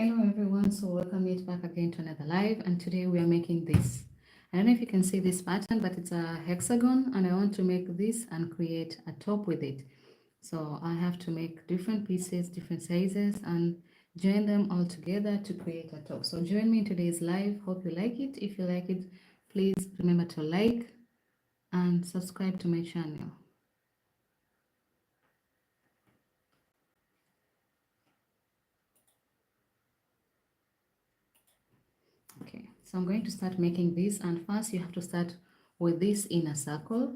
Hello everyone, so welcome yet back again to another live, and today we are making this. I don't know if you can see this pattern, but it's a hexagon and I want to make this and create a top with it. So I have to make different pieces, different sizes, and join them all together to create a top. So join me in today's live. Hope you like it. If you like it, please remember to like and subscribe to my channel. Okay, so I'm going to start making this, and first you have to start with this inner circle.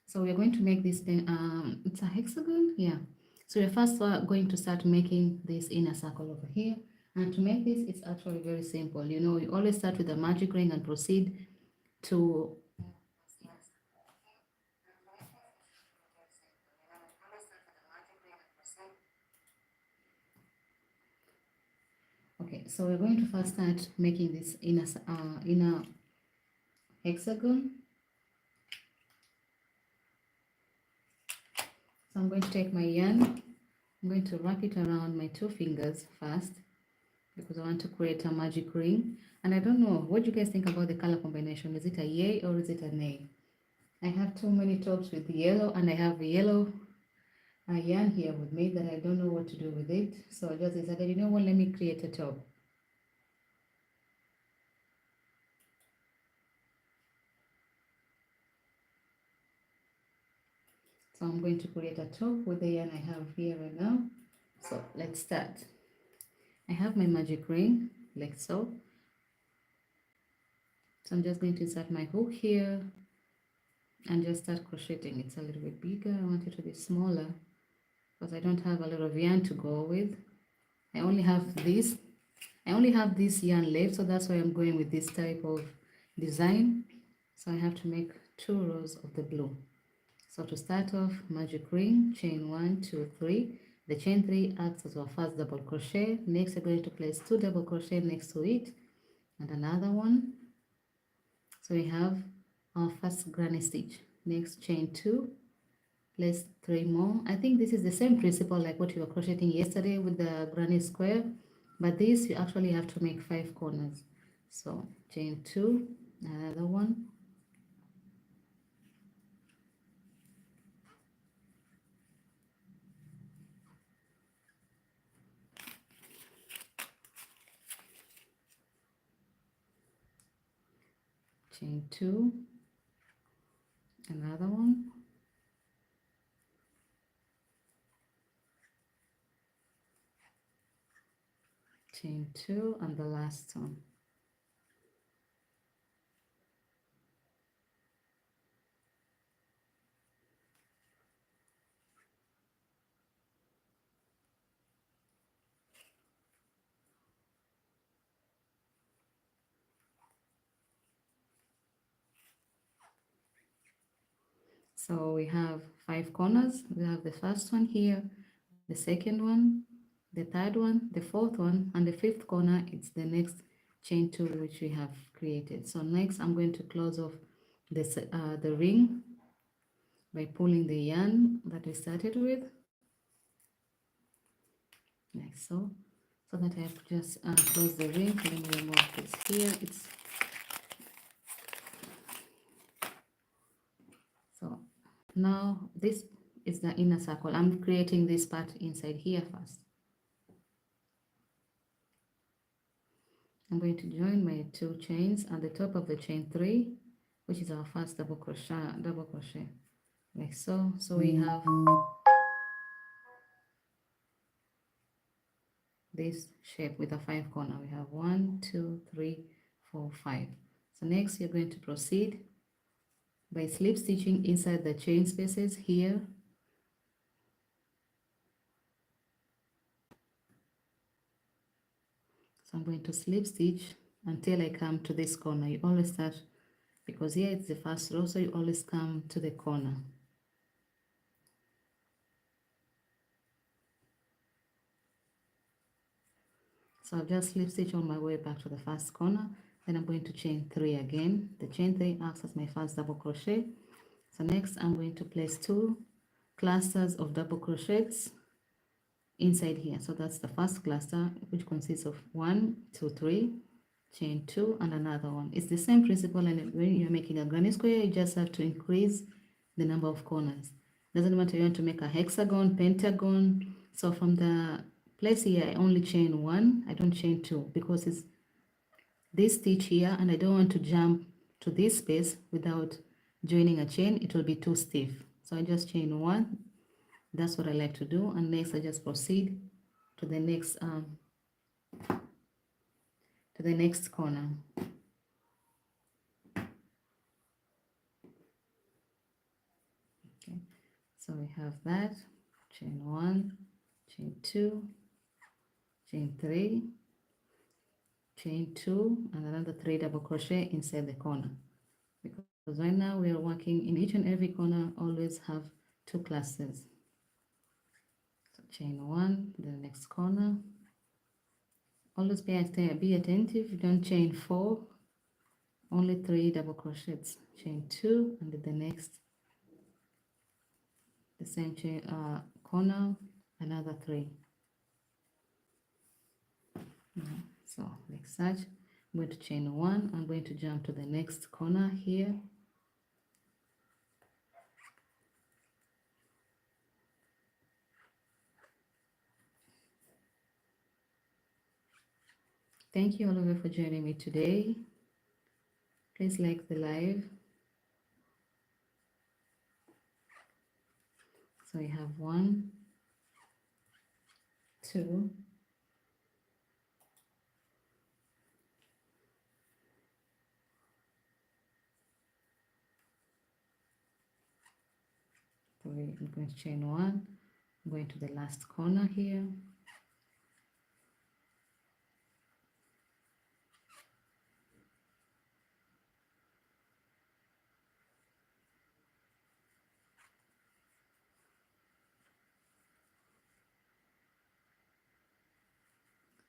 So we're going to make this, it's a hexagon, yeah. So we're first going to start making this inner circle over here. And to make this, it's actually very simple. You know, you always start with a magic ring and proceed to okay, so we're going to first start making this inner hexagon. So I'm going to take my yarn, I'm going to wrap it around my two fingers first, because I want to create a magic ring. And I don't know, what do you guys think about the color combination? Is it a yay or is it a nay? I have too many tops with yellow, and I have yellow yarn here with me that I don't know what to do with it. So I just decided, you know what, let me create a top. So I'm going to create a top with the yarn I have here right now. So let's start. I have my magic ring like so. So I'm just going to insert my hook here and just start crocheting. It's a little bit bigger. I want it to be smaller because I don't have a lot of yarn to go with. I only have this yarn left, so that's why I'm going with this type of design. So I have to make 2 rows of the blue. So to start off, magic ring, chain 1, 2, 3. The chain 3 acts as our first double crochet. Next we're going to place 2 double crochet next to it and another one. So we have our first granny stitch. Next, chain 2, place 3 more. I think this is the same principle like what you were crocheting yesterday with the granny square, but this you actually have to make 5 corners. So chain 2, another one, chain 2, another one, chain 2, and the last one. So we have 5 corners. We have the first one here, the second one, the third one, the fourth one, and the fifth corner. It's the next chain 2 which we have created. So next I'm going to close off this the ring by pulling the yarn that we started with, like so, so that I have just close the ring. Let me remove this here. It's so now this is the inner circle. I'm creating this part inside here first. I'm going to join my 2 chains at the top of the chain 3, which is our first double crochet, like so. So we have this shape with a 5 corner. We have 1, 2, 3, 4, 5. So next you're going to proceed by slip stitching inside the chain spaces here. So I'm going to slip stitch until I come to this corner. You always start, because here it's the first row, so you always come to the corner. So I've just slip stitch on my way back to the first corner, Then I'm going to chain 3 again. The chain 3 acts as my first double crochet. So next I'm going to place 2 clusters of double crochets inside here. So that's the first cluster, which consists of 1, 2, 3, chain 2 and another one. It's the same principle, and when you're making a granny square, you just have to increase the number of corners. Doesn't matter you want to make a hexagon, pentagon. So from the place here, I only chain 1, I don't chain 2, because it's this stitch here and I don't want to jump to this space without joining a chain. It will be too stiff, so I just chain 1. That's what I like to do. And next I just proceed to the next corner. Okay, so we have that, chain 1, chain 2, chain 3, chain 2 and another 3 double crochet inside the corner, because right now we are working in each and every corner. Always have 2 clusters. So chain 1, the next corner. Always be attentive, don't chain 4, only 3 double crochets. Chain 2 and the next, the same chain corner, another 3. So like such, I'm going to chain 1. I'm going to jump to the next corner here. Thank you all of you for joining me today. Please like the live. So we have 1, 2, 3. I'm going to chain 1. I'm going to the last corner here.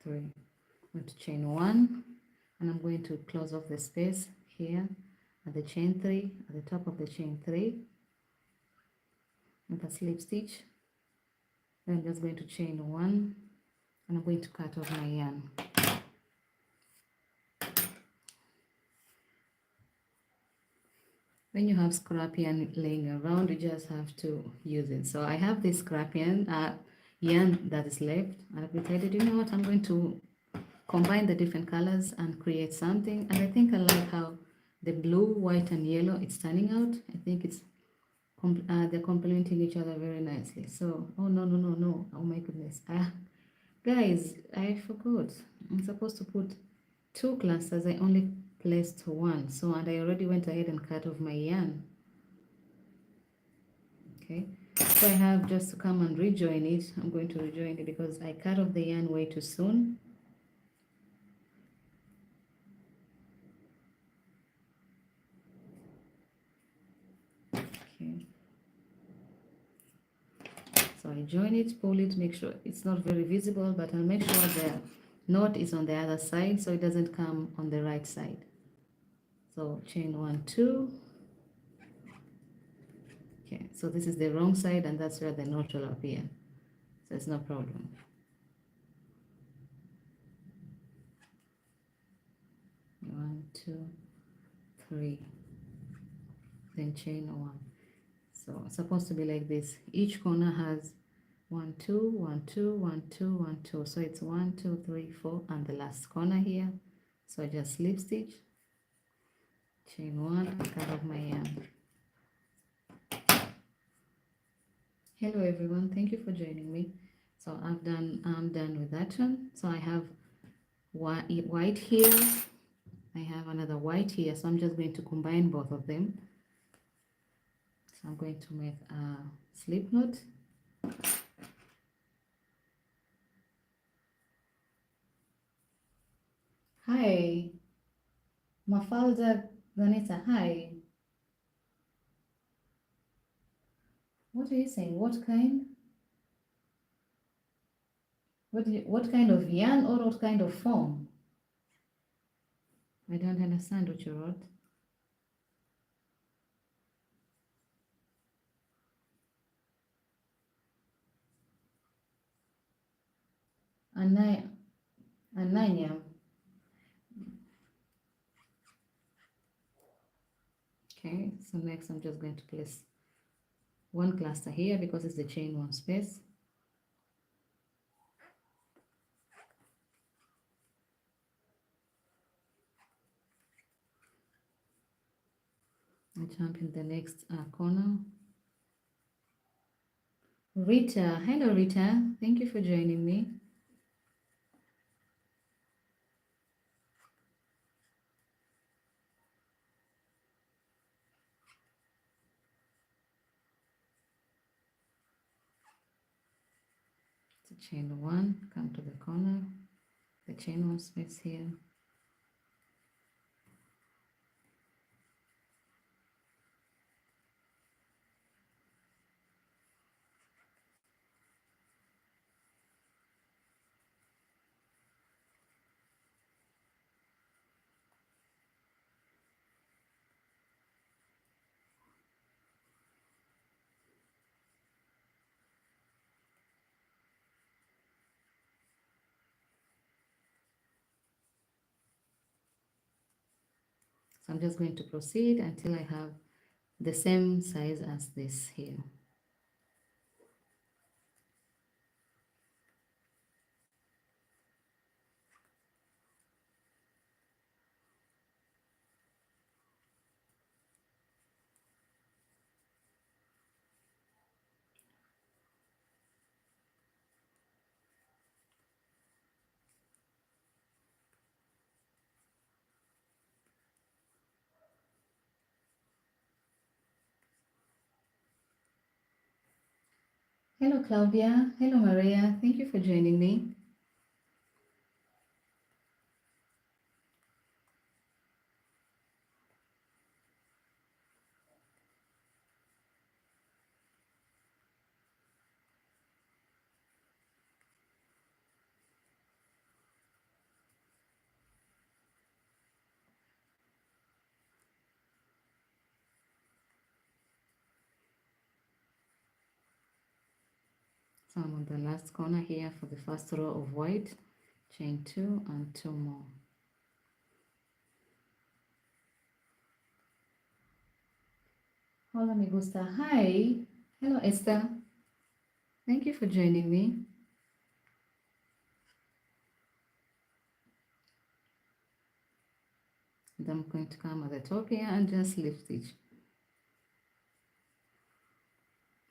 I'm going to chain 1 and I'm going to close off the space here at the chain 3, at the top of the chain 3 with a slip stitch. Then I'm just going to chain 1 and I'm going to cut off my yarn. When you have scrap yarn laying around, you just have to use it. So I have this scrap yarn that is left, and I've decided, you know what, I'm going to combine the different colors and create something. And I think I like how the blue, white and yellow it's turning out. I think it's they're complementing each other very nicely. So oh no, oh my goodness, guys, I forgot. I'm supposed to put 2 clusters. I only placed 1, so, and I already went ahead and cut off my yarn. Okay, so I have just to come and rejoin it. I'm going to rejoin it because I cut off the yarn way too soon. Okay, so I join it, pull it, make sure it's not very visible, but I'll make sure the knot is on the other side so it doesn't come on the right side. So chain 1, 2. Okay, so this is the wrong side and that's where the knot will appear, so it's no problem. One, 2, 3, then chain 1. So it's supposed to be like this. Each corner has 1, 2, 1, 2, 1, 2, 1, 2. So it's 1, 2, 3, 4, and the last corner here. So I just slip stitch, chain 1, and cut off my yarn. Hello everyone, thank you for joining me. So I'm done with that one. So I have white here, I have another white here, so I'm just going to combine both of them. So I'm going to make a slip knot. Hi, Mafalda Vanessa, hi. What are you saying? What kind? What kind of yarn or what kind of foam? I don't understand what you wrote. Ananya. Okay, so next I'm just going to place one cluster here because it's the chain one space. I jump in the next corner. Rita, hello Rita, thank you for joining me. So chain one, come to the corner, the chain one space here. So I'm just going to proceed until I have the same size as this here. Hello Claudia, hello Maria, thank you for joining me. So I'm on the last corner here for the first row of white, chain two and two more. Hola me gusta, hi, hello Esther, thank you for joining me. And I'm going to come at the top here and just lift it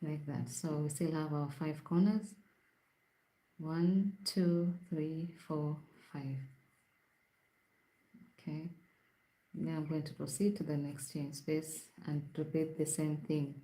like that. So we still have our 5 corners. 1, 2, 3, 4, 5. Okay, now I'm going to proceed to the next chain space and repeat the same thing.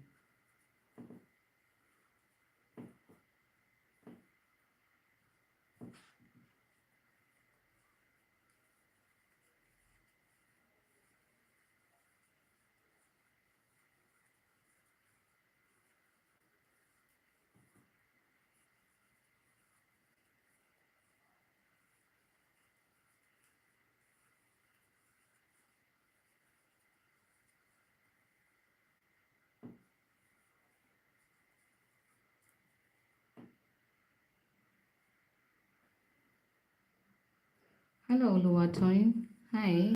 Hello Luatoin, hi,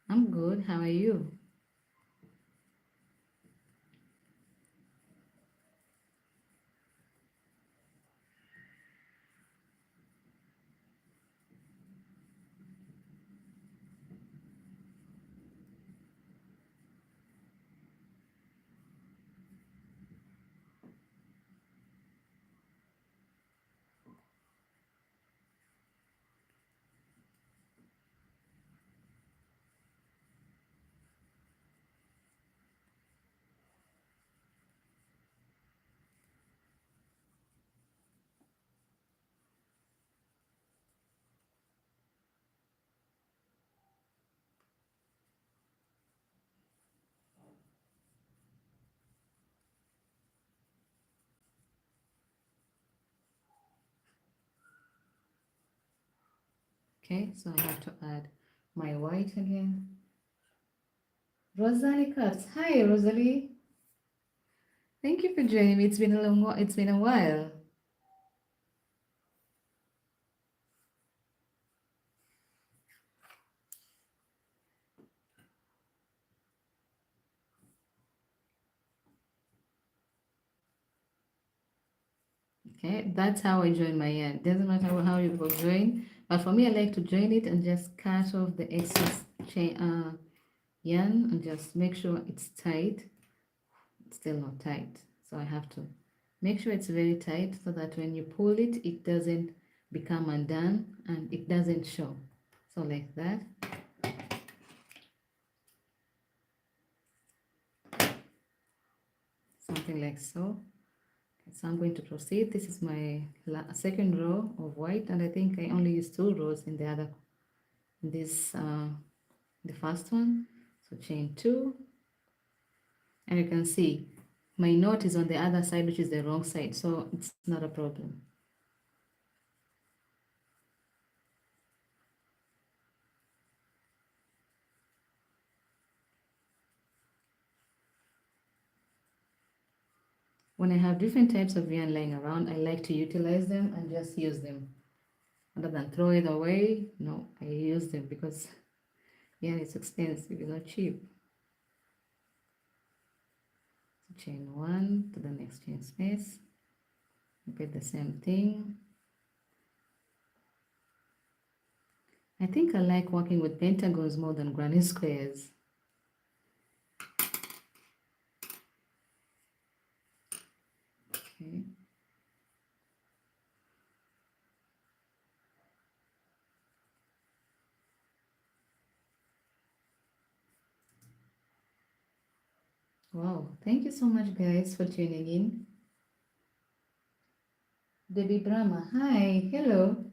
I'm good, how are you? Okay, so I have to add my white again. Rosalie Cuts. Hi, Rosalie. Thank you for joining me. It's been a long while. It's been a while. Okay, that's how I join my yarn. Doesn't matter how you go join, but for me, I like to join it and just cut off the excess chain, yarn and just make sure it's tight. It's still not tight, so I have to make sure it's very tight so that when you pull it, it doesn't become undone and it doesn't show. So like that. Something like so. So I'm going to proceed. This is my second row of white, and I think I only used 2 rows in the other, in this, the first one. So chain 2, and you can see my knot is on the other side, which is the wrong side, so it's not a problem. When I have different types of yarn lying around, I like to utilize them and just use them. Rather than throw it away, no, I use them because yarn is expensive, it's not cheap. So chain 1 to the next chain space, repeat the same thing. I think I like working with pentagons more than granny squares. Okay. Wow, thank you so much guys for tuning in. Debbie Brahma, hi, hello.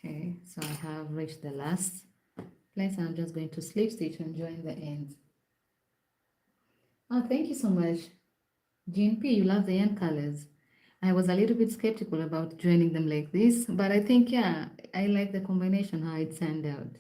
Okay, so I have reached the last place. I'm just going to slip stitch and join the ends. Oh, thank you so much. Jean P, you love the yarn colors. I was a little bit skeptical about joining them like this, but I think, yeah, I like the combination, how it turned out.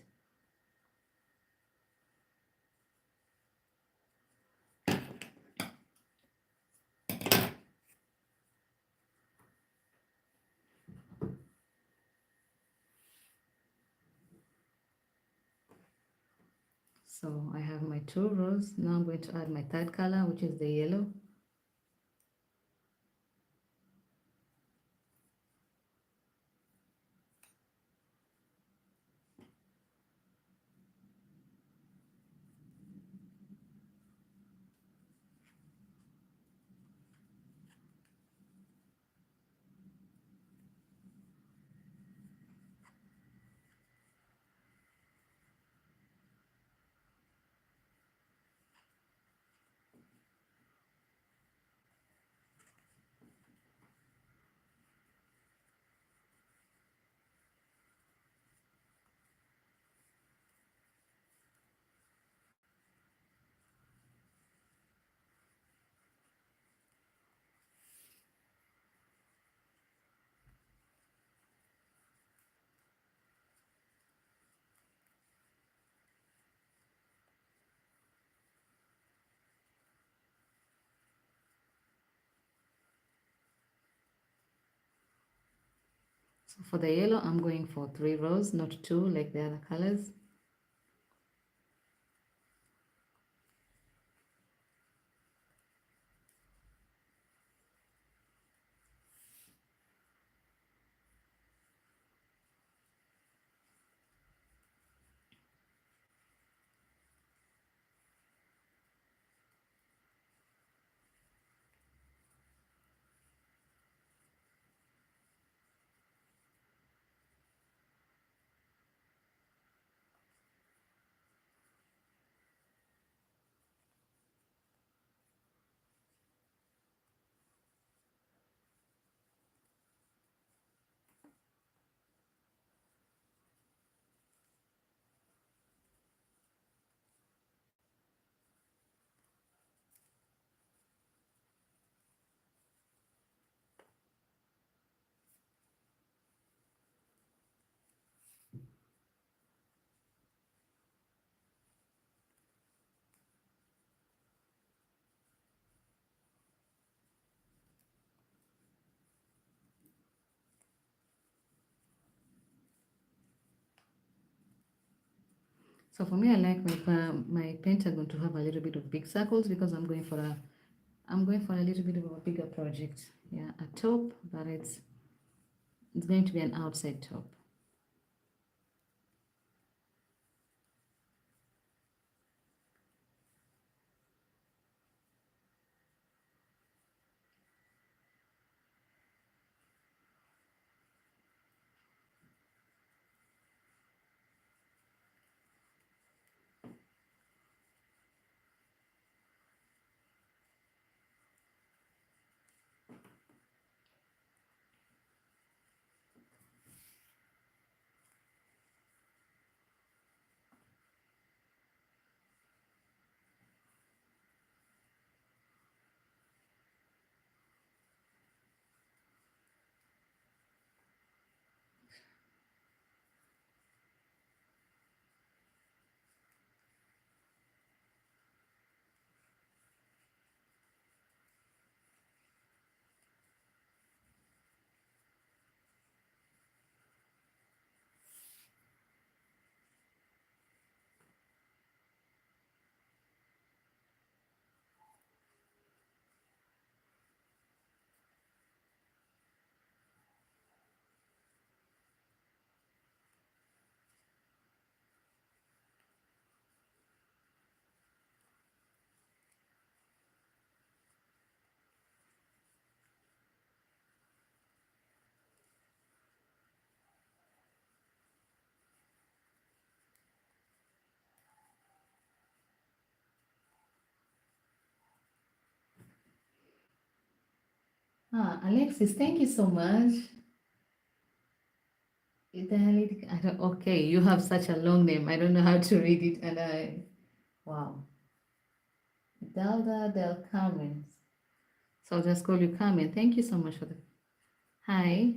So I have my 2 rows. Now I'm going to add my third color, which is the yellow. So for the yellow, I'm going for 3 rows, not 2 like the other colors. So for me, I like my pentagon to have a little bit of big circles because I'm going for a little bit of a bigger project. Yeah, a top, but it's going to be an outside top. Alexis, thank you so much. Okay, you have such a long name. I don't know how to read it, wow. Delda Del Carmen. So I'll just call you Carmen. Thank you so much for the hi.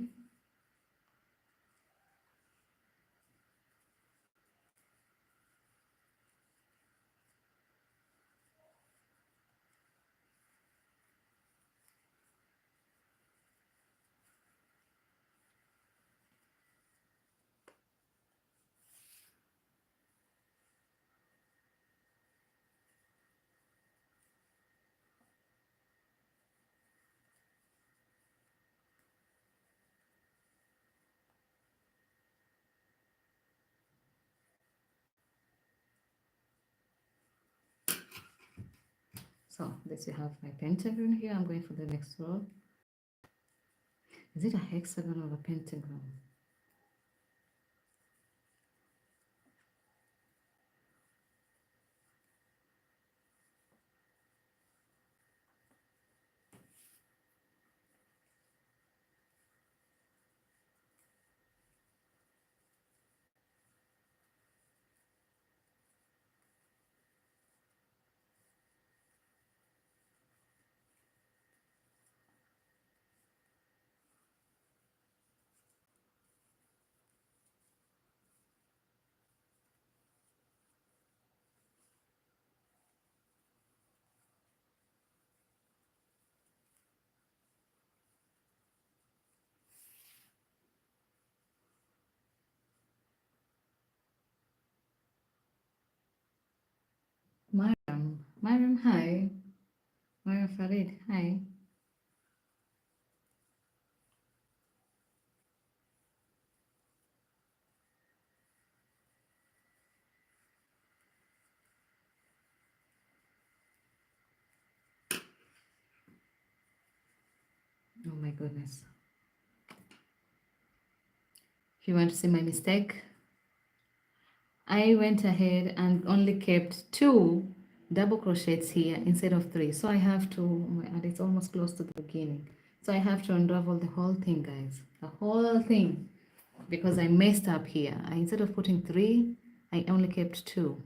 So this you have my pentagon here. I'm going for the next row. Is it a hexagon or a pentagon? Myram, hi. Myram Farid, hi. Oh my goodness. If you want to see my mistake, I went ahead and only kept 2 double crochets here instead of 3. So I have to, and it's almost close to the beginning. So I have to unravel the whole thing, guys. The whole thing. Because I messed up here. Instead of putting 3, I only kept 2.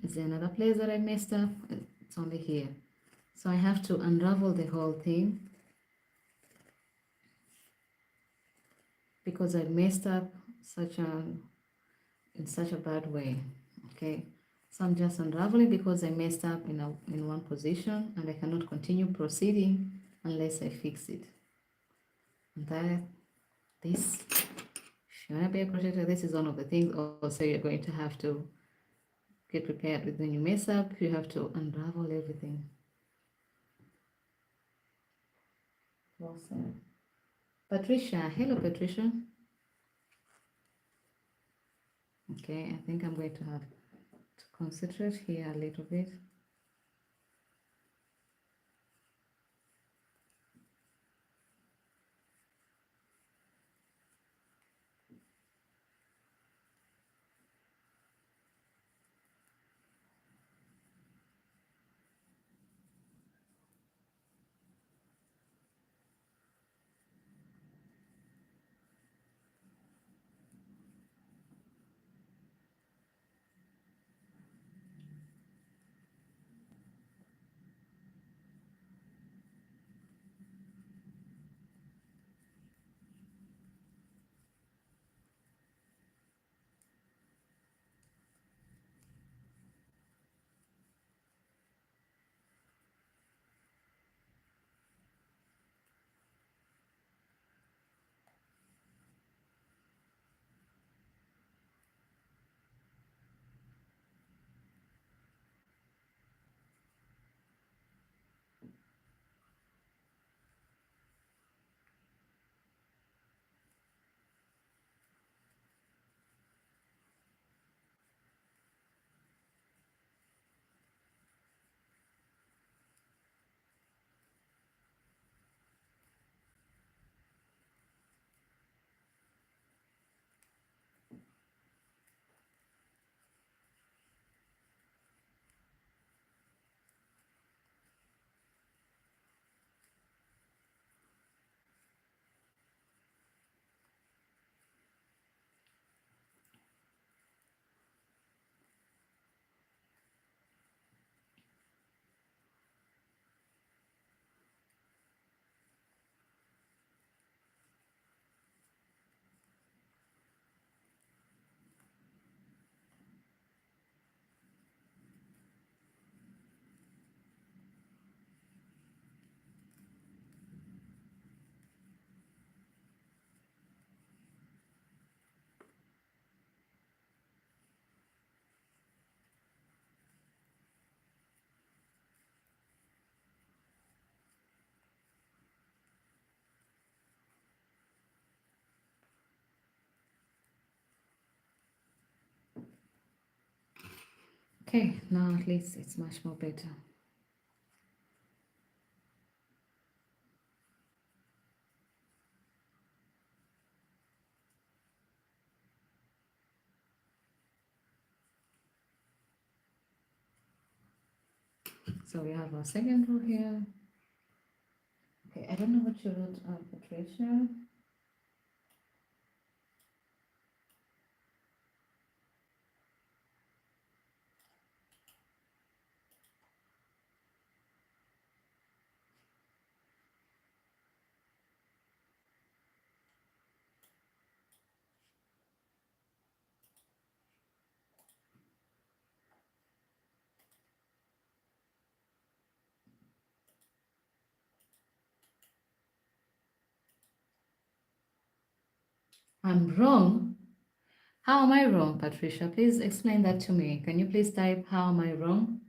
Is there another place that I messed up? It's only here. So I have to unravel the whole thing because I messed up in such a bad way. Okay, so I'm just unraveling because I messed up in one position and I cannot continue proceeding unless I fix it. And this you want to be a crocheter, this is one of the things also you're going to have to get prepared with. When you mess up, you have to unravel everything. Awesome. Patricia, hello Patricia. Okay, I think I'm going to have to concentrate here a little bit. Okay, now at least it's much more better. So we have our second row here. Okay, I don't know what you wrote, Patricia. I'm wrong. How am I wrong, Patricia? Please explain that to me. Can you please type, how am I wrong?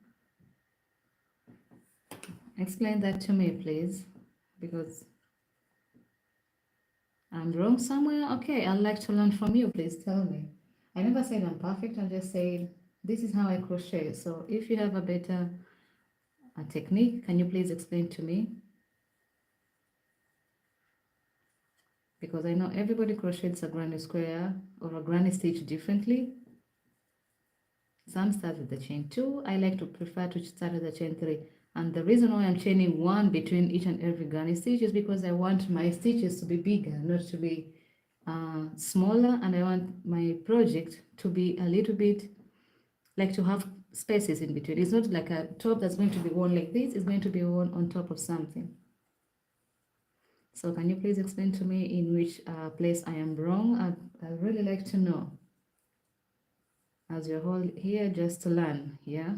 Explain that to me, please, because I'm wrong somewhere. Okay, I'd like to learn from you. Please tell me. I never said I'm perfect. I just said this is how I crochet. So if you have a better technique, can you please explain to me? Because I know everybody crochets a granny square or a granny stitch differently. Some start with the chain 2. I like to prefer to start with the chain 3. And the reason why I'm chaining 1 between each and every granny stitch is because I want my stitches to be bigger, not to be smaller, and I want my project to be a little bit like to have spaces in between. It's not like a top that's going to be worn like this, it's going to be worn on top of something. So can you please explain to me in which place I am wrong? I'd really like to know, as you're all here just to learn, yeah?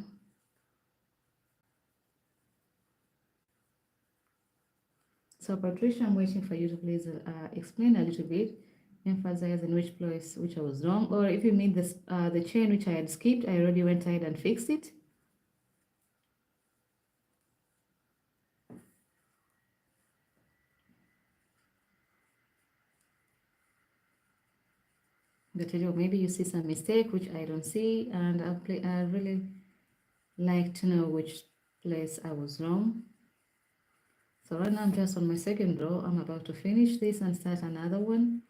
So Patricia, I'm waiting for you to please explain a little bit. emphasize in which place which I was wrong, or if you mean this the chain which I had skipped, I already went ahead and fixed it. But you know, maybe you see some mistake which I don't see, and I really like to know which place I was wrong. So right now I'm just on my second row. I'm about to finish this and start another one.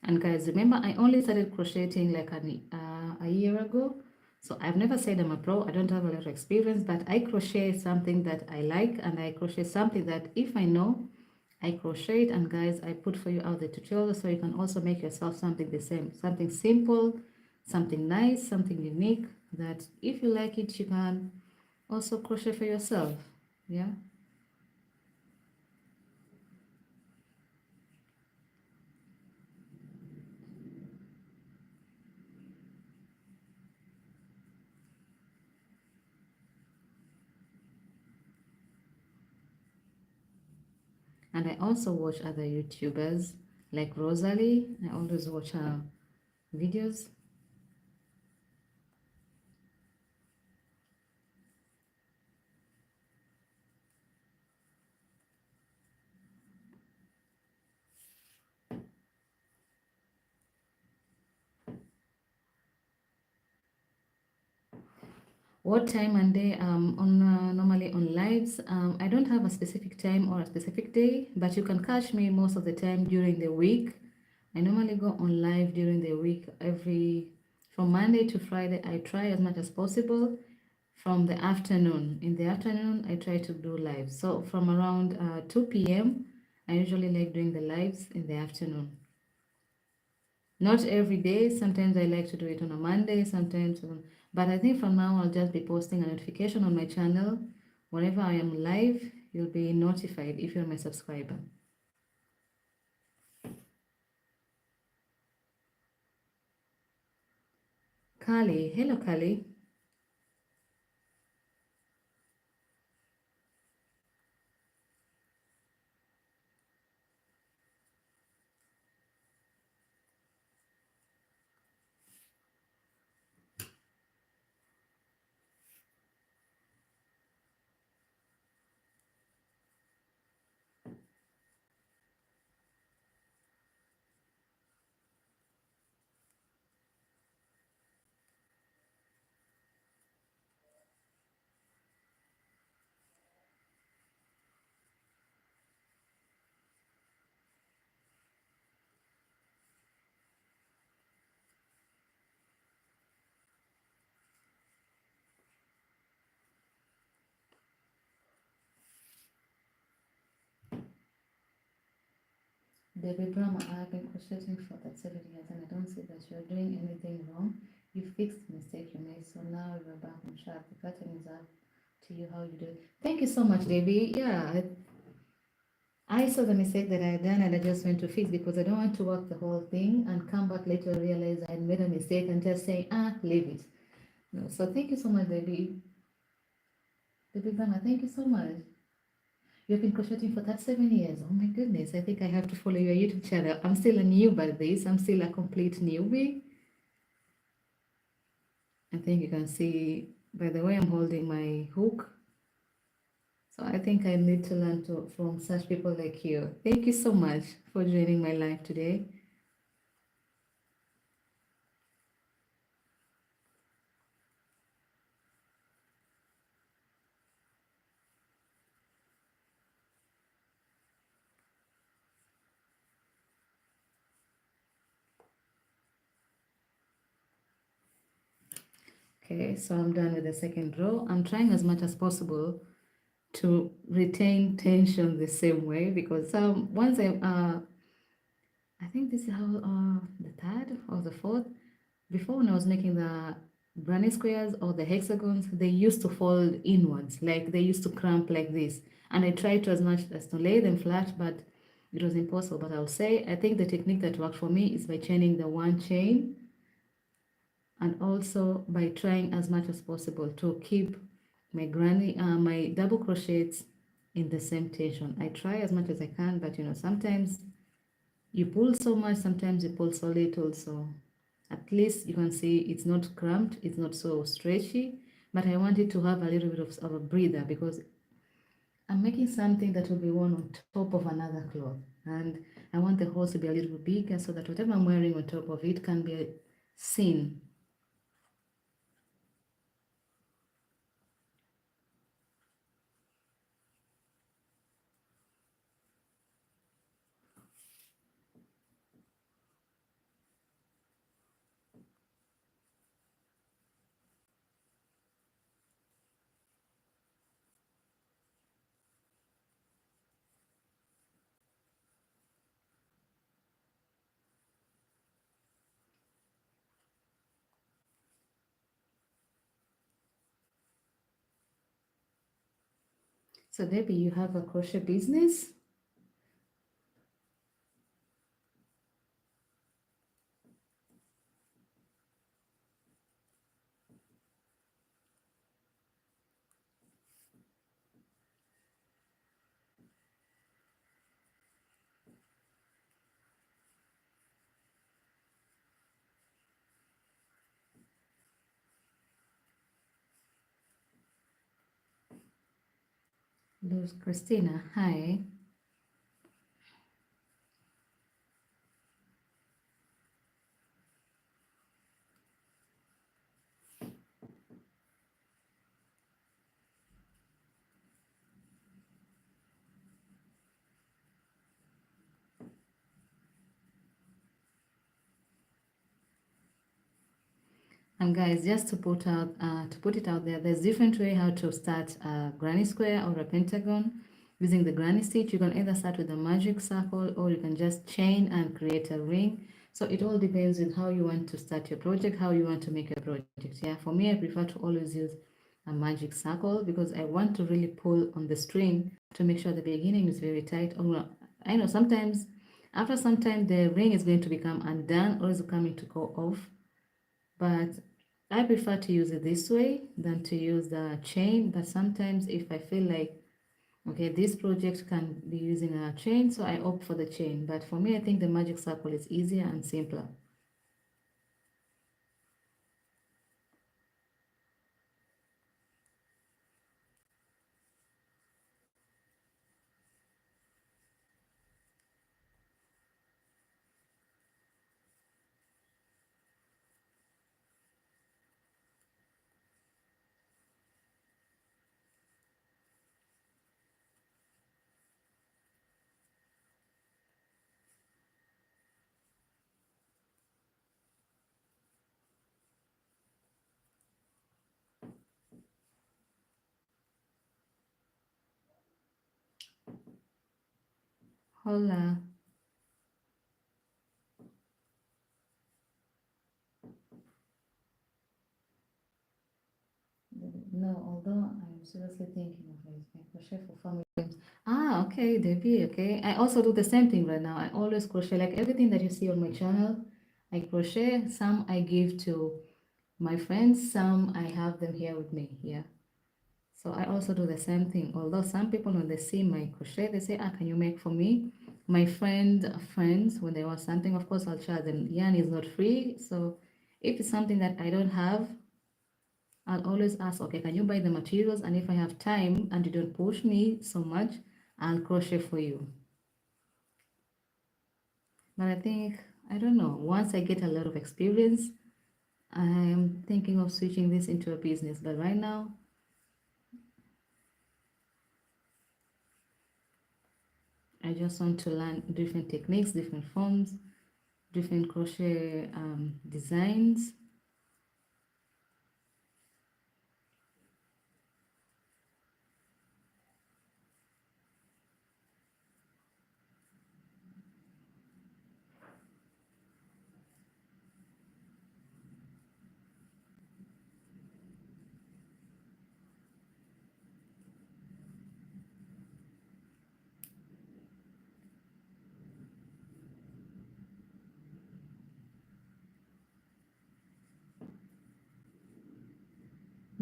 And guys, remember I only started crocheting like a year ago. So I've never said I'm a pro. I don't have a lot of experience, but I crochet something that I like, and I crochet something that if I know, I crochet it. And guys, I put for you out the tutorial so you can also make yourself something the same, something simple, something nice, something unique that if you like it, you can also crochet for yourself. Yeah. And I also watch other YouTubers like Rosalie. I always watch her videos. What time and day on normally on lives? I don't have a specific time or a specific day, but you can catch me most of the time during the week. I normally go on live during the week from Monday to Friday. I try as much as possible from the afternoon. In the afternoon, I try to do live. So from around 2 p.m., I usually like doing the lives in the afternoon. Not every day. Sometimes I like to do it on a Monday, sometimes but I think from now I'll just be posting a notification on my channel. Whenever I am live, you'll be notified if you're my subscriber. Kali, hello Kali. Debbie Brahma, I've been crocheting for that 7 years and I don't see that you're doing anything wrong. You fixed the mistake you made, so now you're back on track. The pattern is up to you how you do it. Thank you so much, Debbie. Yeah, I saw the mistake that I had done and I just went to fix because I don't want to work the whole thing and come back later and realize I made a mistake and just say, leave it. No, so thank you so much, Debbie. Debbie Brahma, thank you so much. You've been crocheting for 37 years. Oh my goodness, I think I have to follow your YouTube channel. I'm still a new by this. I'm still a complete newbie. I think you can see by the way I'm holding my hook. So I think I need to learn from such people like you. Thank you so much for joining my live today. Okay, so I'm done with the second row. I'm trying as much as possible to retain tension the same way because once I think this is how the third or the fourth. Before when I was making the granny squares or the hexagons, they used to fold inwards, like they used to cramp like this. And I tried to as much as to lay them flat, but it was impossible. But I'll say, I think the technique that worked for me is by chaining the one chain, and also by trying as much as possible to keep my double crochets in the same tension. I try as much as I can, but sometimes you pull so much, sometimes you pull so little, so at least you can see it's not cramped, it's not so stretchy, but I want it to have a little bit of a breather because I'm making something that will be worn on top of another cloth, and I want the holes to be a little bit bigger so that whatever I'm wearing on top of it can be seen. So maybe you have a crochet business. Luz Christina, hi. And guys, just to put it out there, there's different way how to start a granny square or a pentagon using the granny stitch. You can either start with a magic circle or you can just chain and create a ring. So it all depends on how you want to start your project, how you want to make your project. Yeah, for me, I prefer to always use a magic circle because I want to really pull on the string to make sure the beginning is very tight. Or I know sometimes after some time the ring is going to become undone or is coming to go off, but I prefer to use it this way than to use the chain. But sometimes if I feel like, okay, this project can be using a chain, so I opt for the chain. But for me, I think the magic circle is easier and simpler. Hola. No, although I'm seriously thinking of it, I crochet for family friends. Ah, okay, Debbie, okay. I also do the same thing right now. I always crochet, like everything that you see on my channel, I crochet. Some I give to my friends, some I have them here with me. Yeah. So I also do the same thing. Although some people, when they see my crochet, they say, "Ah, can you make for me?" My friends, when they want something, of course, I'll charge them. Yarn is not free, so if it's something that I don't have, I'll always ask, "Okay, can you buy the materials?" And if I have time and you don't push me so much, I'll crochet for you. But I think I don't know. Once I get a lot of experience, I'm thinking of switching this into a business. But right now, I just want to learn different techniques, different forms, different crochet designs.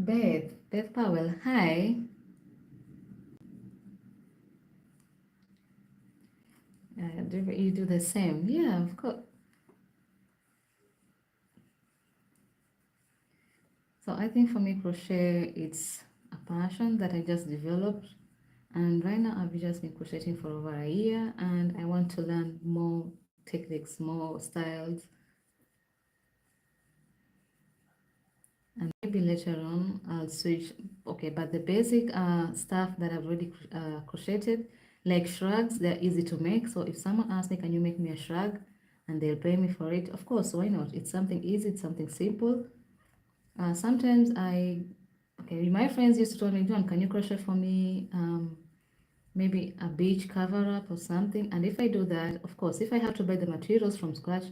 Beth Powell, hi. You do the same? Yeah, of course. So I think for me, crochet, it's a passion that I just developed. And right now, I've just been crocheting for over a year, and I want to learn more techniques, more styles, and maybe later on I'll switch. Okay, but the basic stuff that I've already crocheted, like shrugs, they're easy to make. So if someone asks me, can you make me a shrug, and they'll pay me for it, of course, why not? It's something easy, it's something simple. Sometimes okay, my friends used to tell me, John, can you crochet for me? Maybe a beach cover up or something. And if I do that, of course, if I have to buy the materials from scratch,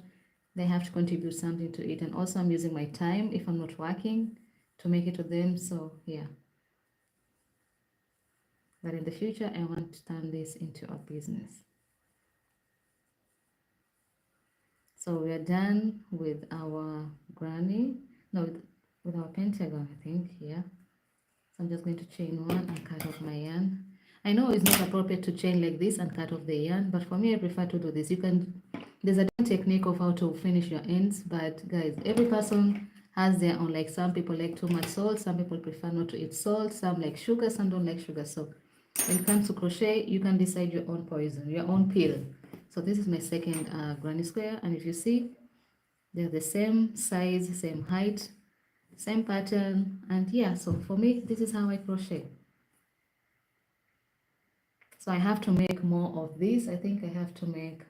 they have to contribute something to it. And also I'm using my time if I'm not working to make it to them. So yeah. But in the future, I want to turn this into a business. So we are done with our granny. No, with our pentagon, I think, yeah. So I'm just going to chain one and cut off my yarn. I know it's not appropriate to chain like this and cut off the yarn, but for me, I prefer to do this. You can, there's a different technique of how to finish your ends, but guys, every person has their own. Like some people like too much salt, some people prefer not to eat salt, some like sugar, some don't like sugar. So when it comes to crochet, you can decide your own poison, your own pill. So this is my second granny square, and if you see, they're the same size, same height, same pattern, and yeah, so for me, this is how I crochet. So I have to make more of this. I think I have to make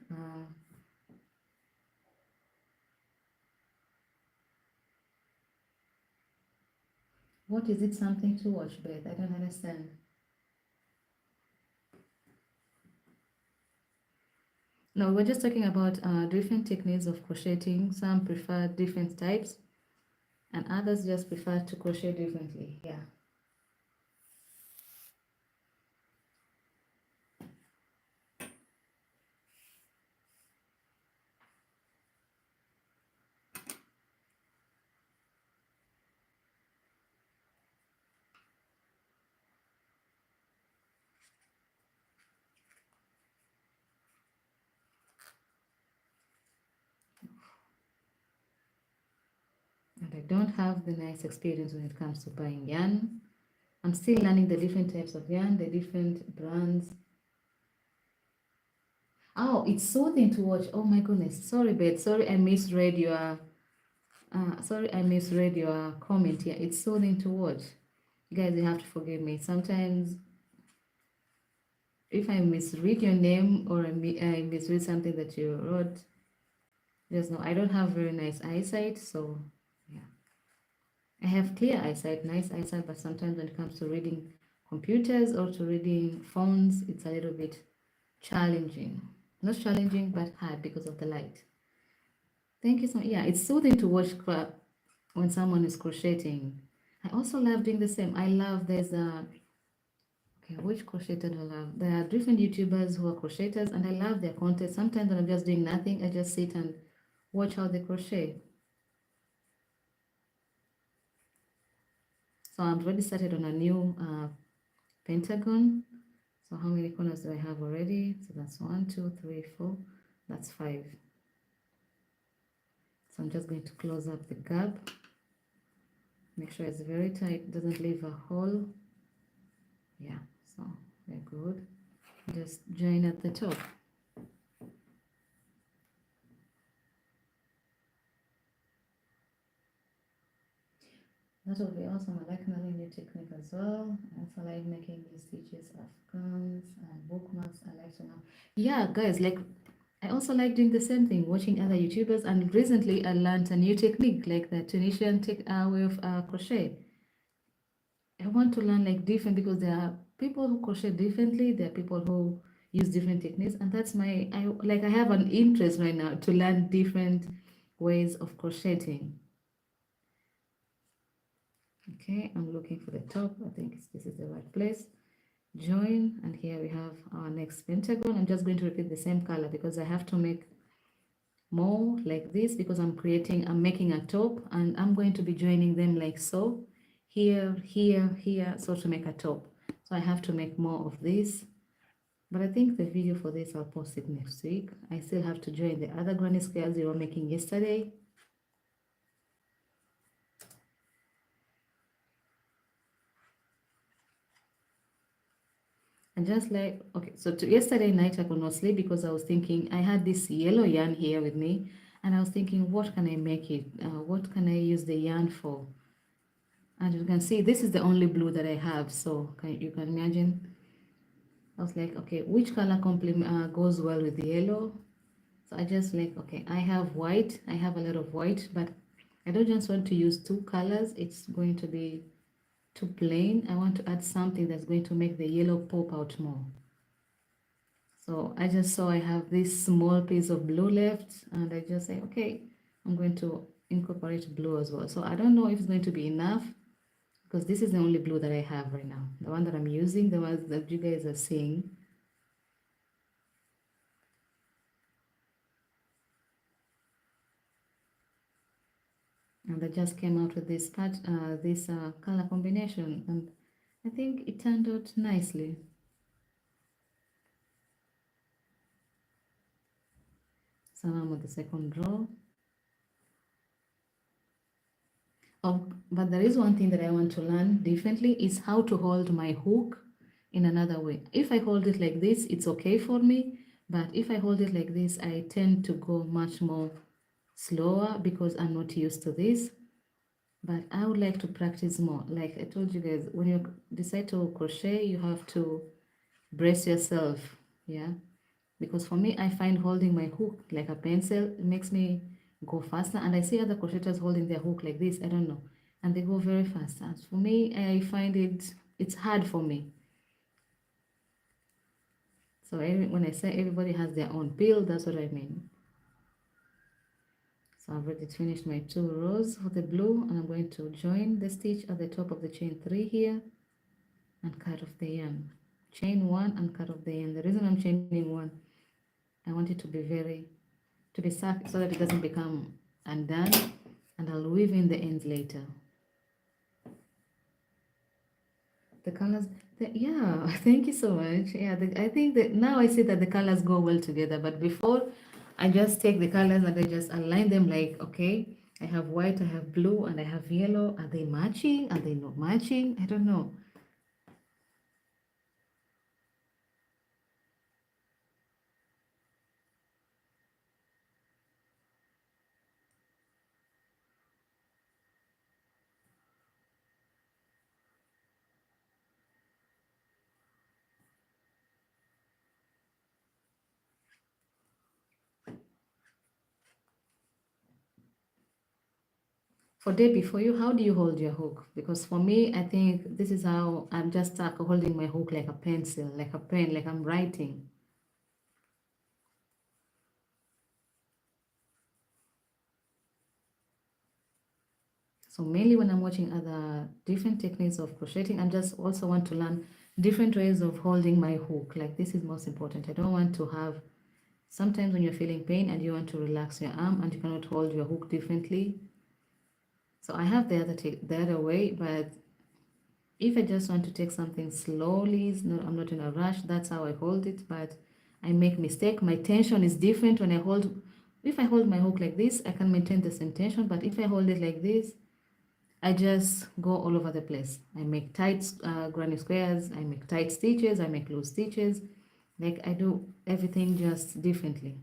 what is it, something to watch, Beth? I don't understand. No, we're just talking about different techniques of crocheting. Some prefer different types and others just prefer to crochet differently. Yeah. And I don't have the nice experience when it comes to buying yarn. I'm still learning the different types of yarn, the different brands. Oh, it's soothing to watch. Oh my goodness. Sorry, Beth. Sorry, I misread your comment here. It's soothing to watch. You guys, you have to forgive me. Sometimes if I misread your name or I misread something that you wrote, just know I don't have very nice eyesight. So yeah, I have clear eyesight, nice eyesight, but sometimes when it comes to reading computers or to reading phones, it's a little bit challenging. Not challenging, but hard because of the light. Thank you so much. Yeah, it's soothing to watch when someone is crocheting. I also love doing the same. I love there's a okay, which crocheter do I love? There are different YouTubers who are crocheters, and I love their content. Sometimes when I'm just doing nothing, I just sit and watch how they crochet. So I've already started on a new pentagon. So how many corners do I have already? So that's 1, 2, 3, 4. That's 5. So I'm just going to close up the gap. Make sure it's very tight, doesn't leave a hole. Yeah, so very good. Just join at the top. That will be awesome. I like learning new technique as well. I also like making these stitches of guns and bookmarks. I like to know. Yeah, guys, like I also like doing the same thing, watching other YouTubers. And recently, I learned a new technique, like the Tunisian way of crochet. I want to learn like different because there are people who crochet differently. There are people who use different techniques, and that's I have an interest right now to learn different ways of crocheting. Okay, I'm looking for the top. I think this is the right place. Join, and here we have our next pentagon. I'm just going to repeat the same color because I have to make more like this because I'm making a top, and I'm going to be joining them like so. here, here, here, so to make a top. So I have to make more of this. But I think the video for this, I'll post it next week. I still have to join the other granny squares we were making yesterday. And just like, okay, so yesterday night I could not sleep because I was thinking, I had this yellow yarn here with me, and I was thinking, what can I make it? What can I use the yarn for? And you can see, this is the only blue that I have. So you can imagine, I was like, okay, which color goes well with the yellow? So I just like, okay, I have white. I have a lot of white, but I don't just want to use two colors. It's going to be too plain. I want to add something that's going to make the yellow pop out more. So I just saw I have this small piece of blue left, and I just say, okay, I'm going to incorporate blue as well. So I don't know if it's going to be enough, because this is the only blue that I have right now. The one that I'm using, the ones that you guys are seeing. And I just came out with this color combination, and I think it turned out nicely. So now I'm on the second row. Oh, but there is one thing that I want to learn differently, is how to hold my hook in another way. If I hold it like this, it's okay for me, but if I hold it like this, I tend to go much more slower because I'm not used to this. But I would like to practice more. Like I told you guys, when you decide to crochet, you have to brace yourself, yeah, because for me, I find holding my hook like a pencil, it makes me go faster. And I see other crocheters holding their hook like this, I don't know, and they go very fast. As for me, I find it's hard for me. So when I say everybody has their own pill, that's what I mean. So I've already finished my 2 rows for the blue, and I'm going to join the stitch at the top of the chain 3 here and cut off the yarn. Chain 1 and cut off the yarn. The reason I'm chaining 1, I want it to be stuck so that it doesn't become undone, and I'll weave in the ends later. The colors, yeah, thank you so much. Yeah, I think that now I see that the colors go well together, but before I just take the colors and I just align them like, okay, I have white, I have blue, and I have yellow. Are they matching? Are they not matching? I don't know. For Debbie, for you, how do you hold your hook? Because for me, I think this is how I'm just stuck holding my hook like a pencil, like a pen, like I'm writing. So mainly when I'm watching other different techniques of crocheting, I just also want to learn different ways of holding my hook. Like this is most important. I don't want to have, sometimes when you're feeling pain and you want to relax your arm and you cannot hold your hook differently. So I have the other way, but if I just want to take something slowly, I'm not in a rush, that's how I hold it, but I make mistake. My tension is different when if I hold my hook like this, I can maintain the same tension, but if I hold it like this, I just go all over the place. I make tight granny squares, I make tight stitches, I make loose stitches. Like I do everything just differently.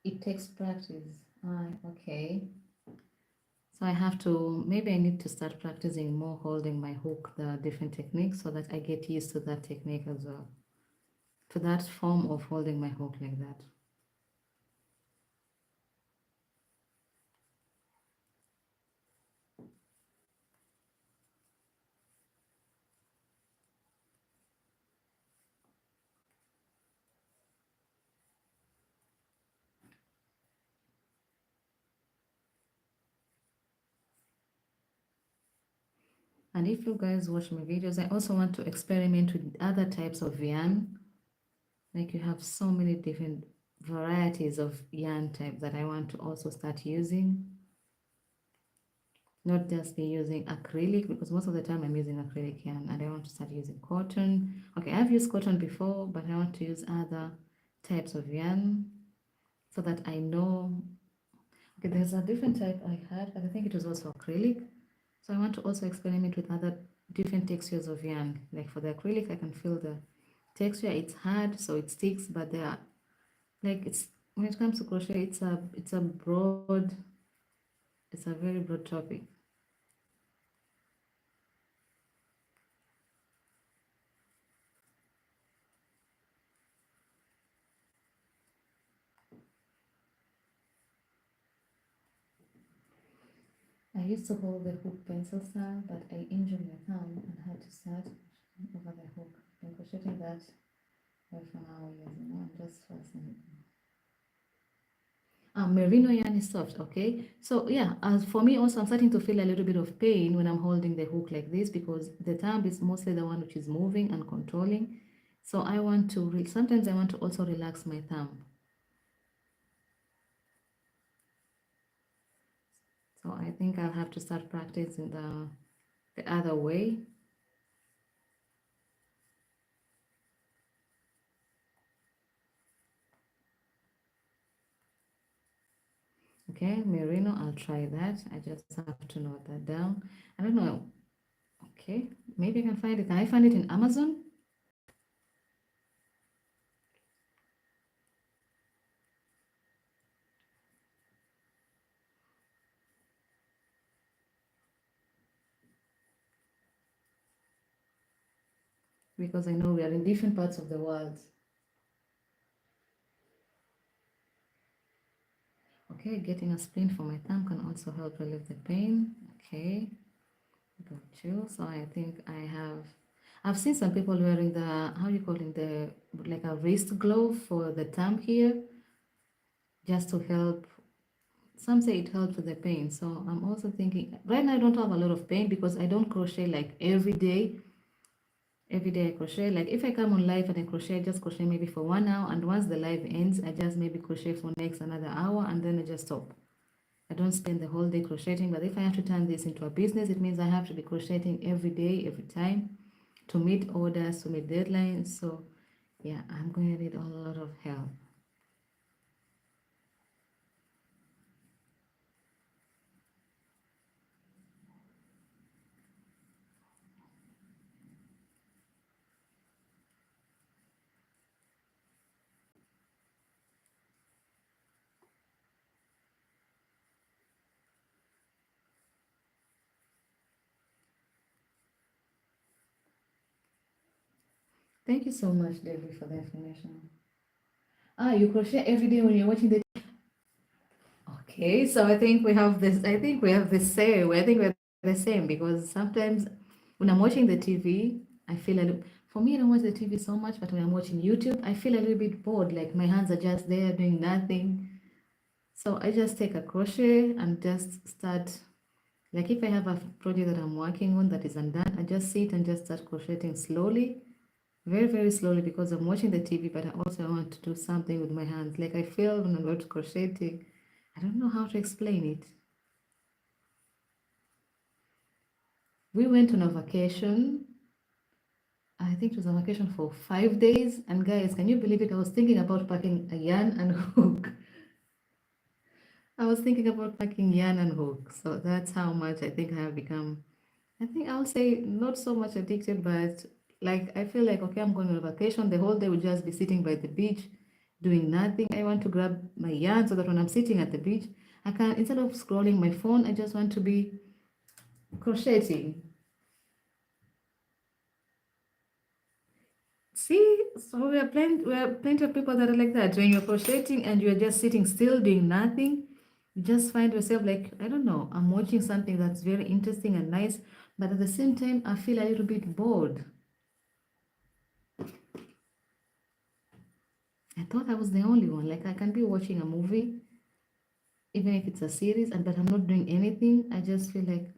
it takes practice. Okay. So I have to, maybe I need to start practicing more holding my hook, the different techniques, so that I get used to that technique as well, to that form of holding my hook like that. And if you guys watch my videos, I also want to experiment with other types of yarn. Like you have so many different varieties of yarn type that I want to also start using. Not just be using acrylic, because most of the time I'm using acrylic yarn, and I want to start using cotton. Okay, I've used cotton before, but I want to use other types of yarn so that I know. Okay, there's a different type I had, but I think it was also acrylic. So I want to also experiment with other different textures of yarn. Like for the acrylic, I can feel the texture. It's hard, so it sticks, but they are like, it's, when it comes to crochet, it's a very broad topic. I used to hold the hook pencil style, but I injured my thumb and had to start over the hook. I've been crocheting that for now years, I'm just fascinated. Merino yarn is soft, okay? So yeah, as for me also, I'm starting to feel a little bit of pain when I'm holding the hook like this, because the thumb is mostly the one which is moving and controlling. So I want to, sometimes I want to also relax my thumb. So I think I'll have to start practicing the other way. Okay, merino, I'll try that. I just have to note that down. I don't know. Okay, maybe I can find it. Can I find it in Amazon? Because I know we are in different parts of the world. Okay, getting a splint for my thumb can also help relieve the pain. Okay, got you. So I think I've seen some people wearing the, how do you call it, the, like a wrist glove for the thumb here, just to help. Some say it helps with the pain. So I'm also thinking, right now I don't have a lot of pain because I don't crochet like every day. Every day I crochet. Like if I come on live and I crochet, I just crochet maybe for 1 hour, and once the live ends, I just maybe crochet for next another hour, and then I just stop. I don't spend the whole day crocheting. But if I have to turn this into a business, it means I have to be crocheting every day, every time, to meet orders, to meet deadlines. So yeah, I'm going to need a lot of help. Thank you so much, David, for the information. You crochet every day when you're watching the. Okay, so I think we have this. I think we have the same. I think we're the same, because sometimes when I'm watching the TV, I feel a little. For me, I don't watch the TV so much, but when I'm watching YouTube, I feel a little bit bored. Like my hands are just there doing nothing. So I just take a crochet and just start. Like if I have a project that I'm working on that is undone, I just sit and just start crocheting slowly, very, very slowly, because I'm watching the TV, but I also want to do something with my hands. Like I feel when I'm not crocheting, I don't know how to explain it. We went on a vacation. I think it was a vacation for 5 days. And guys, can you believe it? I was thinking about packing a yarn and hook. I was thinking about packing yarn and hook. So that's how much I think I have become. I think I'll say not so much addicted, but like I feel like, okay, I'm going on a vacation. The whole day will just be sitting by the beach, doing nothing. I want to grab my yarn so that when I'm sitting at the beach, I can, instead of scrolling my phone, I just want to be crocheting. See, so we are plenty of people that are like that. When you're crocheting and you're just sitting still doing nothing, you just find yourself like, I don't know, I'm watching something that's very interesting and nice, but at the same time, I feel a little bit bored. I thought I was the only one. Like I can be watching a movie, even if it's a series, and but I'm not doing anything. I just feel like,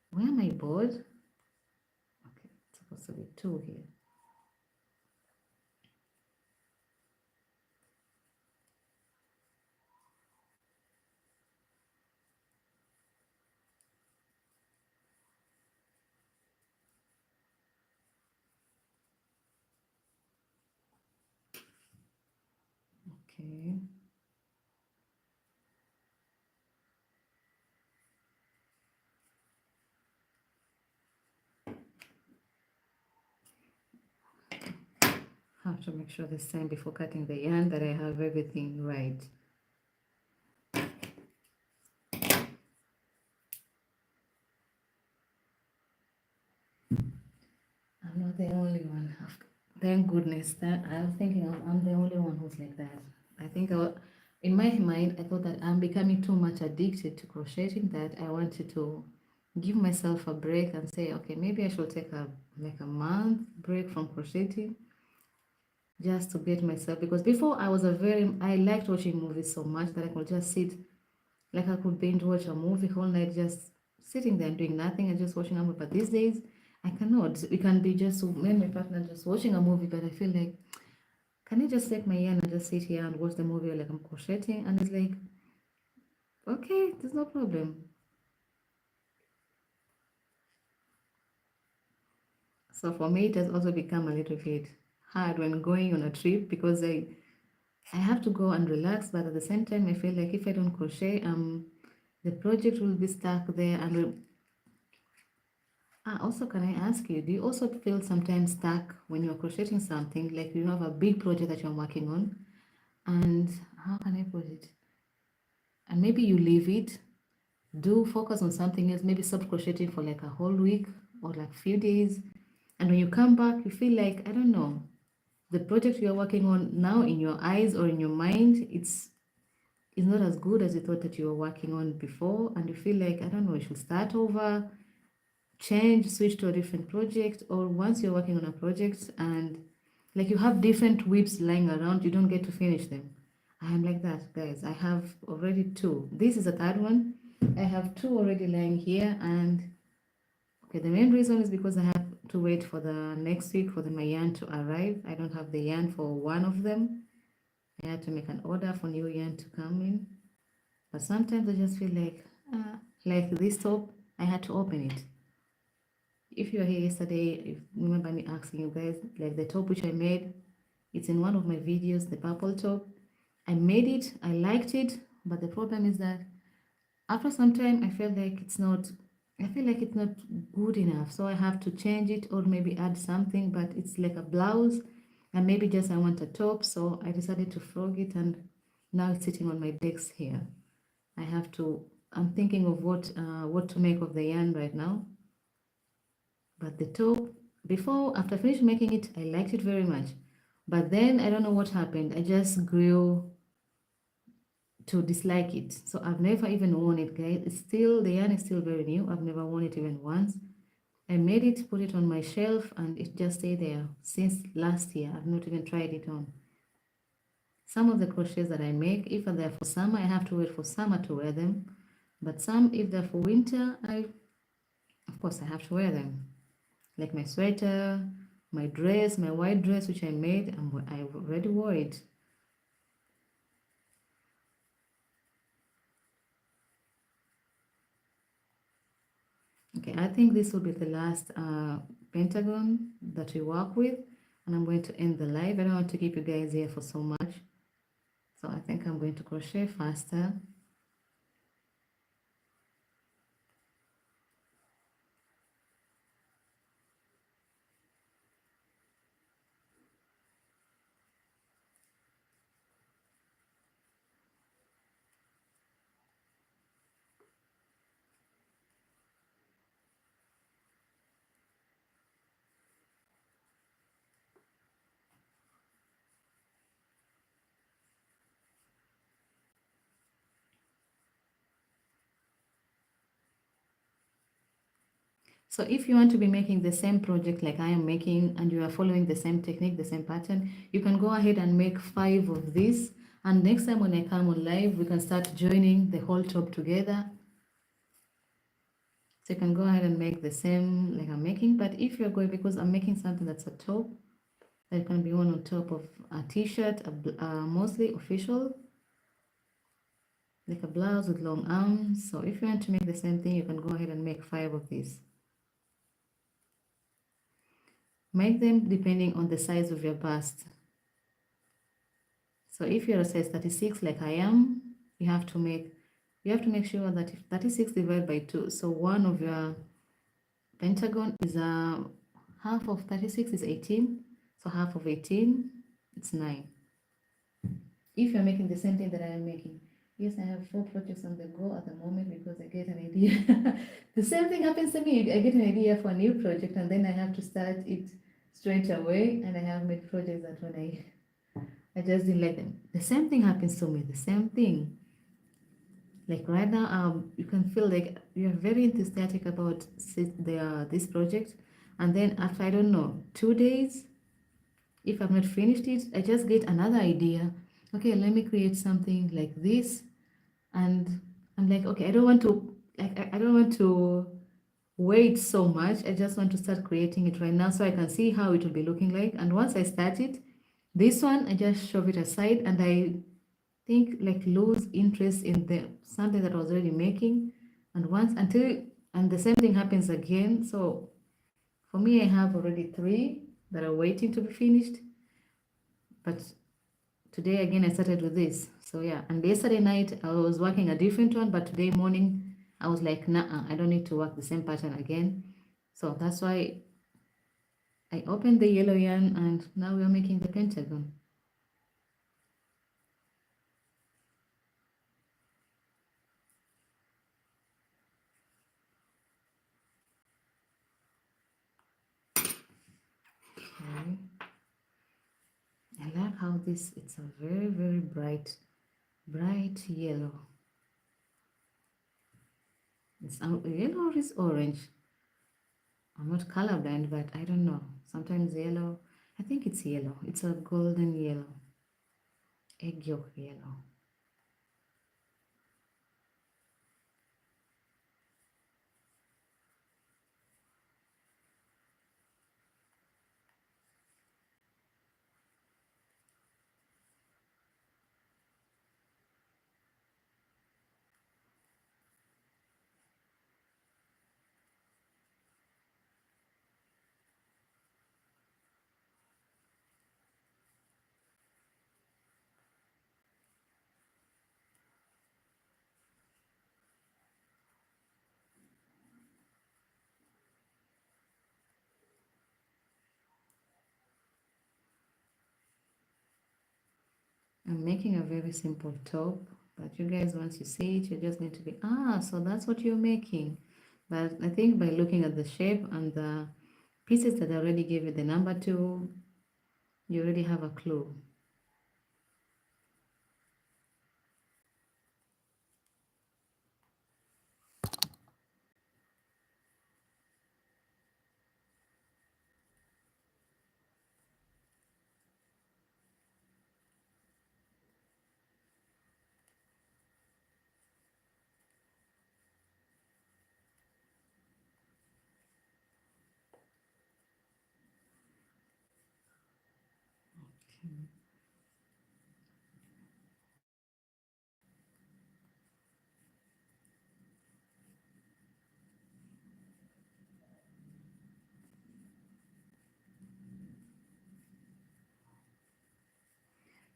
why am I bored? Okay, it's supposed to be two here. Okay. Have to make sure this time before cutting the yarn that I have everything right. I'm not the only one. Thank goodness that I was thinking I'm the only one who's like that. I think in my mind, I thought that I'm becoming too much addicted to crocheting that I wanted to give myself a break and say, okay, maybe I should take a month break from crocheting just to get myself, because before I liked watching movies so much that I could just sit, like I could binge watch a movie whole night just sitting there and doing nothing and just watching a movie. But these days I cannot. We can be just me and my partner just watching a movie, but I feel like, can I just take my hand and just sit here and watch the movie like I'm crocheting? And it's like, okay, there's no problem. So for me, it has also become a little bit hard when going on a trip because I have to go and relax, but at the same time, I feel like if I don't crochet, the project will be stuck there and will. Also, can I ask you, do you also feel sometimes stuck when you're crocheting something, like you have a big project that you're working on, and how can I put it? And maybe you leave it, do focus on something else, maybe stop crocheting for like a whole week or like few days, and when you come back, you feel like, I don't know, the project you're working on now in your eyes or in your mind, it's not as good as you thought that you were working on before, and you feel like, I don't know, you should start over, change, switch to a different project, or once you're working on a project and like you have different whips lying around, you don't get to finish them. I am like that, guys. I have already two. This is a third one. I have two already lying here, and okay, the main reason is because I have to wait for the next week for my yarn to arrive. I don't have the yarn for one of them. I had to make an order for new yarn to come in. But sometimes I just feel like this top, I had to open it. If you were here yesterday, if you remember me asking you guys, like the top which I made, it's in one of my videos, the purple top. I made it, I liked it, but the problem is that after some time, I feel like it's not good enough. So I have to change it or maybe add something, but it's like a blouse and maybe just I want a top. So I decided to frog it and now it's sitting on my desk here. I'm thinking of what to make of the yarn right now. But the top, after finished making it, I liked it very much. But then I don't know what happened. I just grew to dislike it. So I've never even worn it, guys. The yarn is still very new. I've never worn it even once. I made it, put it on my shelf, and it just stayed there since last year. I've not even tried it on. Some of the crochets that I make, if they're for summer, I have to wait for summer to wear them. But some, if they're for winter, of course, I have to wear them. Like my sweater, my dress, my white dress, which I made, I already wore it. Okay, I think this will be the last pentagon that we work with, and I'm going to end the live. I don't want to keep you guys here for so much, so I think I'm going to crochet faster. So if you want to be making the same project like I am making and you are following the same technique, the same pattern, you can go ahead and make 5 of these. And next time when I come on live, we can start joining the whole top together. So you can go ahead and make the same like I'm making. But if you're going, because I'm making something that's a top, that can be worn on top of a t-shirt, mostly official, like a blouse with long arms. So if you want to make the same thing, you can go ahead and make 5 of these. Make them depending on the size of your bust. So if you're a size 36 like I am, you have to make sure that if 36 divided by 2, so one of your pentagon is a half of 36 is 18. So half of 18, it's 9. If you're making the same thing that I am making. Yes, I have 4 projects on the go at the moment because I get an idea. The same thing happens to me. I get an idea for a new project and then I have to start it straight away. And I have made projects that when I just didn't like them. The same thing happens to me. The same thing. Like right now, you can feel like you're very enthusiastic about this project, and then after I don't know 2 days, if I've not finished it, I just get another idea. Okay, let me create something like this, and I'm like, okay, I don't want to I don't want to wait so much. I just want to start creating it right now so I can see how it will be looking like. And once I start it, this one I just shove it aside and I think like lose interest in the something that I was already making. And the same thing happens again. So for me, I have already 3 that are waiting to be finished. But today again I started with this. So yeah, and yesterday night I was working a different one, but today morning I was like, nah, I don't need to work the same pattern again. So that's why I opened the yellow yarn and now we're making the pentagon. Okay. I like how it's a very, very bright yellow. It's yellow or is orange. I'm not colorblind, but I don't know. Sometimes yellow, I think it's yellow. It's a golden yellow, egg yolk yellow. I'm making a very simple top, but you guys, once you see it, you're just going to be, so that's what you're making. But I think by looking at the shape and the pieces that I already gave you the number to, you already have a clue.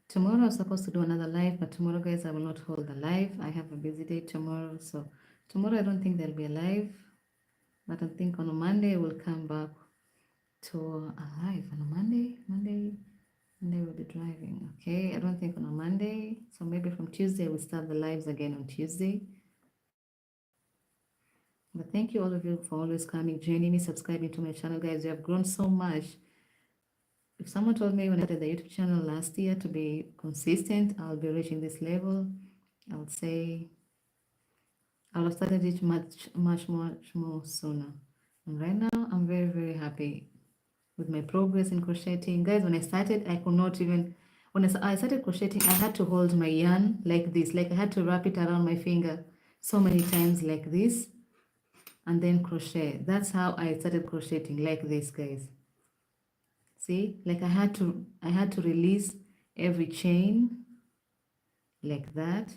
Tomorrow I was supposed to do another live, but tomorrow, guys, I will not hold the live. I have a busy day tomorrow, so tomorrow I don't think there'll be a live, but I think on a Monday we'll come back to a live. On a Monday we'll be driving. Okay, I don't think on a Monday, so maybe from Tuesday we'll start the lives again on Tuesday. But thank you all of you for always coming, joining me, subscribing to my channel, guys. You have grown so much. If someone told me when I started the YouTube channel last year to be consistent, I'll be reaching this level, I would say I would have started it much more sooner. And right now, I'm very, very happy with my progress in crocheting. Guys, when I started, I could not even, when I started crocheting, I had to hold my yarn like this. Like I had to wrap it around my finger so many times like this and then crochet. That's how I started crocheting like this, guys. See, like I had to release every chain like that.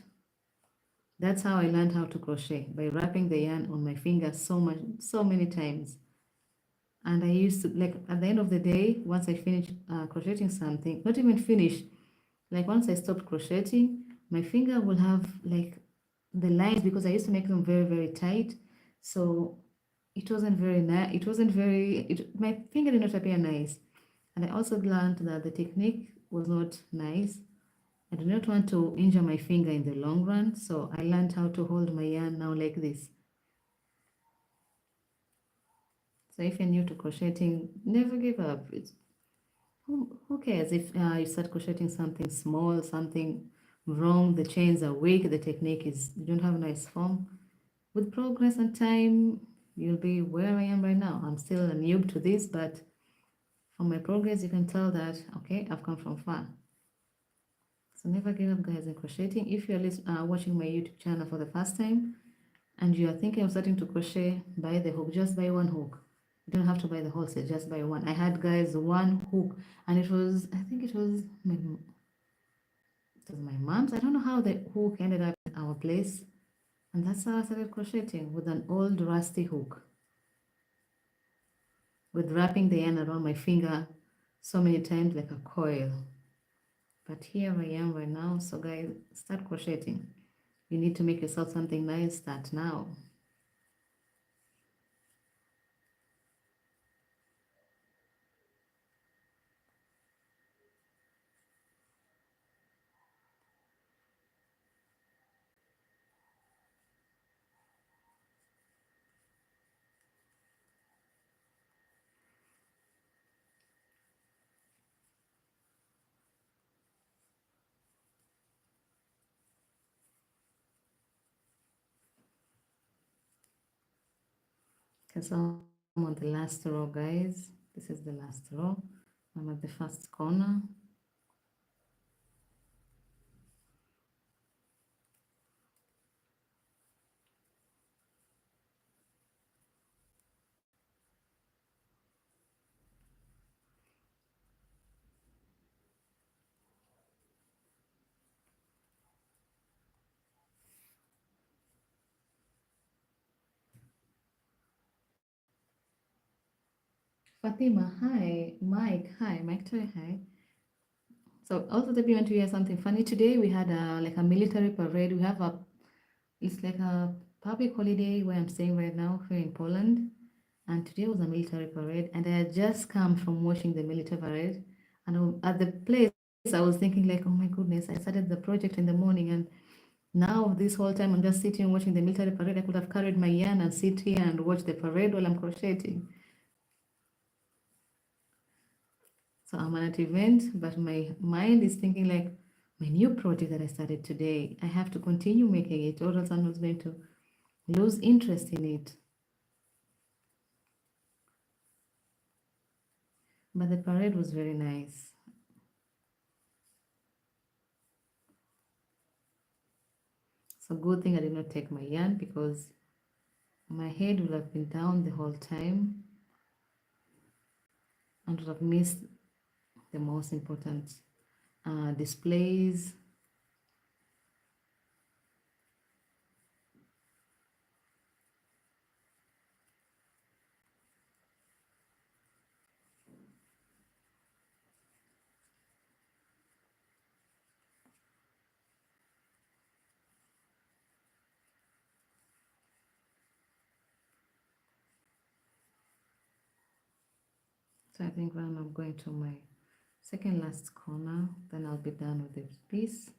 That's how I learned how to crochet, by wrapping the yarn on my finger so many times. And I used to, like, at the end of the day, once I finished crocheting something, not even finish, like once I stopped crocheting, my finger will have like the lines, because I used to make them very, very tight. So it wasn't very nice. It wasn't very, my finger did not appear nice. And I also learned that the technique was not nice. I do not want to injure my finger in the long run. So I learned how to hold my yarn now like this. So if you're new to crocheting, never give up. Who cares if you start crocheting something small, something wrong, the chains are weak, the technique is, you don't have nice form. With progress and time, you'll be where I am right now. I'm still a noob to this, but from my progress, you can tell that, okay, I've come from far. So never give up, guys, in crocheting. If you're watching my YouTube channel for the first time and you are thinking of starting to crochet, buy the hook. Just buy one hook. You don't have to buy the whole set, just buy one. I had, guys, one hook, and it was, I think it was my mom's. I don't know how the hook ended up at our place. And that's how I started crocheting, with an old rusty hook, with wrapping the yarn around my finger so many times like a coil. But here I am right now. So guys, start crocheting. You need to make yourself something nice, start now. Okay, so I'm on the last row, guys. This is the last row. I'm at the first corner. Fatima, hi. Mike, hi. Mike, Toy, hi. So also, if you want to hear something funny, today we had like a military parade. We have it's like a public holiday where I'm staying right now here in Poland. And today was a military parade, and I had just come from watching the military parade. And at the place, I was thinking like, oh my goodness, I started the project in the morning, and now this whole time I'm just sitting watching the military parade. I could have carried my yarn and sit here and watch the parade while I'm crocheting. So I'm at an event, but my mind is thinking like, my new project that I started today, I have to continue making it, or else I'm not going to lose interest in it. But the parade was very nice. So good thing I did not take my yarn, because my head would have been down the whole time and would have missed the most important displays. So I think when I'm going to my second last corner, then I'll be done with this piece.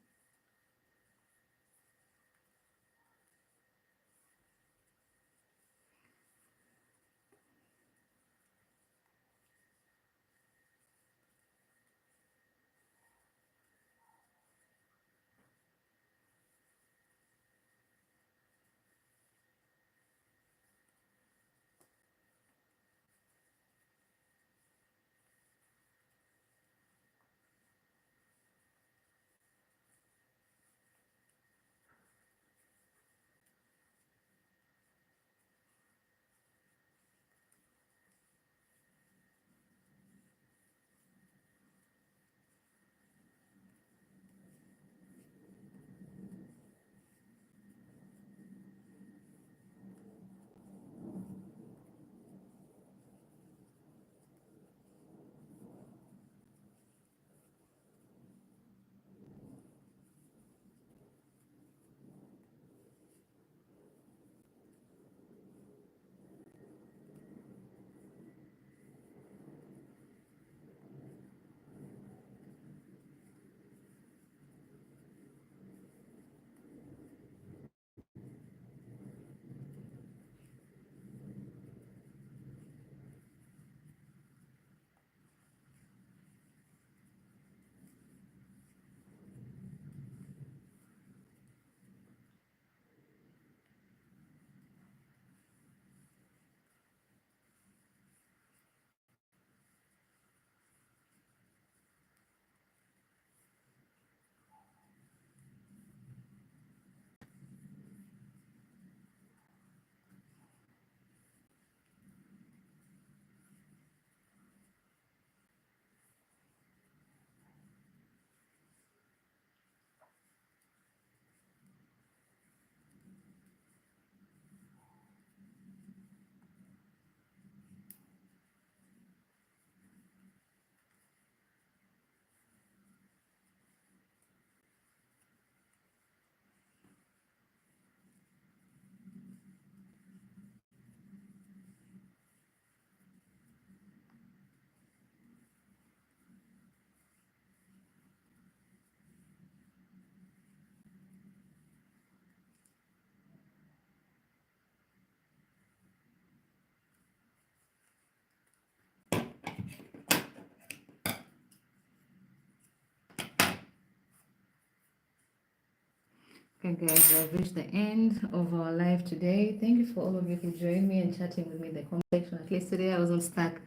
Okay, guys, I've reached the end of our live today. Thank you for all of you who joined me and chatting with me in the comment section. At least today I wasn't stuck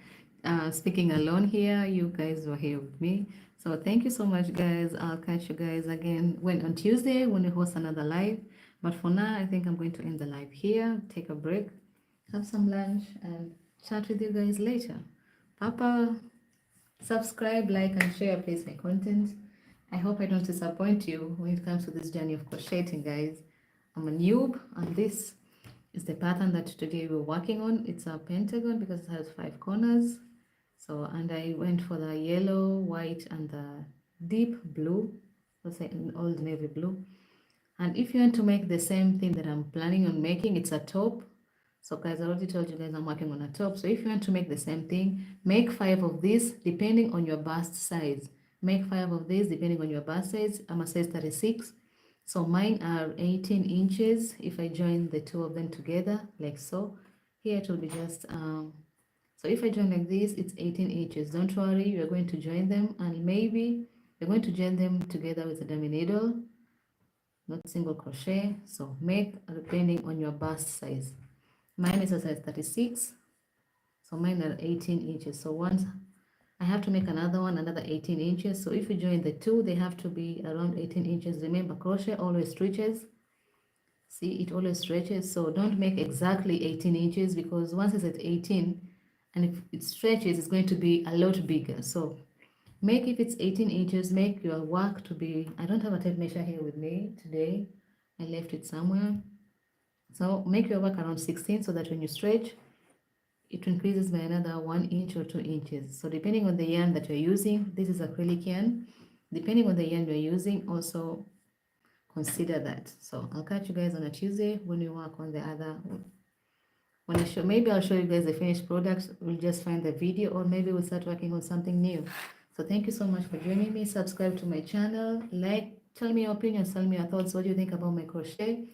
speaking alone here. You guys were here with me. So thank you so much, guys. I'll catch you guys again on Tuesday when we host another live. But for now, I think I'm going to end the live here, take a break, have some lunch, and chat with you guys later. Papa, subscribe, like, and share, please, my content. I hope I don't disappoint you when it comes to this journey of crocheting, guys. I'm a noob, and this is the pattern that today we're working on. It's a pentagon because it has 5 corners. So, and I went for the yellow, white, and the deep blue, let's say an old navy blue. And if you want to make the same thing that I'm planning on making, it's a top. So guys, I already told you guys I'm working on a top. So if you want to make the same thing, make 5 of these depending on your bust size. Make 5 of these depending on your bust size. I'm a size 36. So mine are 18 inches. If I join the 2 of them together, like so, here it will be just, so if I join like this, it's 18 inches. Don't worry, you're going to join them, and maybe you're going to join them together with a dummy needle, not single crochet. So make depending on your bust size. Mine is a size 36, so mine are 18 inches. So once I have to make another one, another 18 inches. So if you join the 2, they have to be around 18 inches. Remember, crochet always stretches. See, it always stretches. So don't make exactly 18 inches, because once it's at 18, and if it stretches, it's going to be a lot bigger. So make, if it's 18 inches, make your work to be, I don't have a tape measure here with me today. I left it somewhere. So make your work around 16, so that when you stretch, it increases by another 1 inch or 2 inches. So depending on the yarn that you're using, this is acrylic yarn. Depending on the yarn you're using, also consider that. So I'll catch you guys on a Tuesday when we work on the other. When I show, maybe I'll show you guys the finished product. We'll just find the video, or maybe we'll start working on something new. So thank you so much for joining me. Subscribe to my channel. Like, tell me your opinions, tell me your thoughts. What do you think about my crochet?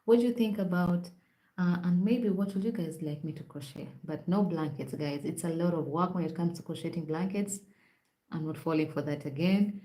What do you think about, and maybe what would you guys like me to crochet? But no blankets, guys. It's a lot of work when it comes to crocheting blankets. I'm not falling for that again.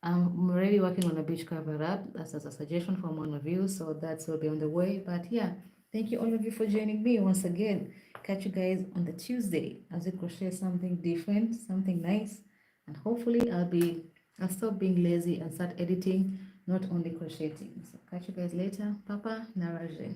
I'm already working on a beach cover up. That's as a suggestion from one of you, so that's will be on the way. But yeah, thank you all of you for joining me once again. Catch you guys on the Tuesday as we crochet something different, something nice, and hopefully I'll stop being lazy and start editing, not only crocheting. So catch you guys later. Papa Naraje.